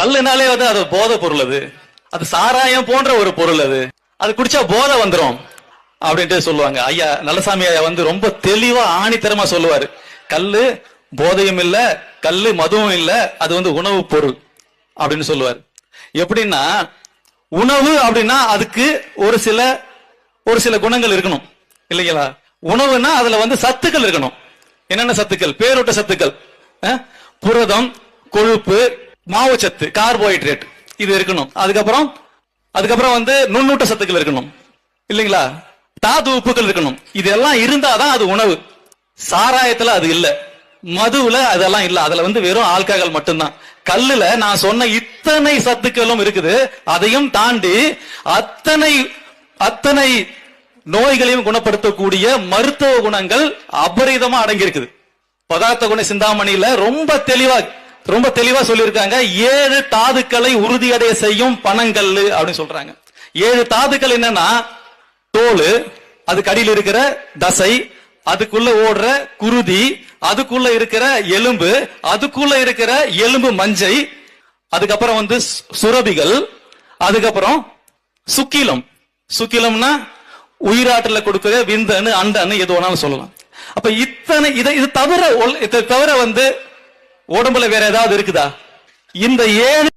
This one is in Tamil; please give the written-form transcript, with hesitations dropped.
கல்லுனாலே வந்து அது போதை பொருள், அது சாராயம் போன்ற ஒரு பொருள், அது குடிச்சா போதை வந்துடும் அப்படின்ட்டு சொல்லுவாங்க. ஐயா நல்லசாமி ஐயா வந்து ரொம்ப தெளிவா ஆணித்தரமா சொல்லுவாரு, கல்லு போதையும் இல்ல, கல்லு மதுவும் இல்ல, அது வந்து உணவு பொருள் அப்படின்னு சொல்லுவாரு. எப்படின்னா உணவு அப்படின்னா அதுக்கு ஒரு சில குணங்கள் இருக்கணும் இல்லைங்களா? உணவுன்னா அதுல வந்து சத்துக்கள் இருக்கணும். என்னென்ன சத்துக்கள்? பேரூட்ட சத்துக்கள், புரதம், கொழுப்பு, மாவுச்சத்து, கார்போஹைட்ரேட், இது இருக்கணும். அதுக்கப்புறம் வந்து நுண்ணூட்ட சத்துக்கள் இருக்கணும் இல்லைங்களா? தாது உப்புகள் இருக்கணும். இதெல்லாம் இருந்தாதான் அது உணவு. சாராயத்துல அது இல்ல, மதுவுல அதெல்லாம் இல்ல, அதுல வந்து வெறும் ஆல்கஹால் மட்டும்தான். கல்லுல நான் சொன்ன இத்தனை சத்துக்களும் இருக்குது. அதையும் தாண்டி அத்தனை நோய்களையும் குணப்படுத்தக்கூடிய மருத்துவ குணங்கள் அபரிதமா அடங்கி இருக்குது. பதார்த்த குண சிந்தாமணியில ரொம்ப தெளிவா சொல்லியிருக்காங்க. 7 தாதுக்களை உறுதியடைய செய்யும் பனங்கல்லு அப்படின்னு சொல்றாங்க. 7 தாதுக்கள் என்னன்னா, தோல், அதுக்கு அடியில் இருக்கிற தசை, அதுக்குள்ள ஓடுற குருதி, அதுக்குள்ள இருக்கிற எலும்பு, அதுக்குள்ள இருக்கிற எலும்பு மஞ்சை, அதுக்கப்புறம் வந்து சுரபிகள், அதுக்கப்புறம் சுக்கிலம்னா உயிராற்றல கொடுக்கிற விந்தணு, அண்டணு, எது வேணாலும் சொல்லலாம். அப்ப இது தவிர வந்து உடம்புல வேற ஏதாவது இருக்குதா? இந்த 7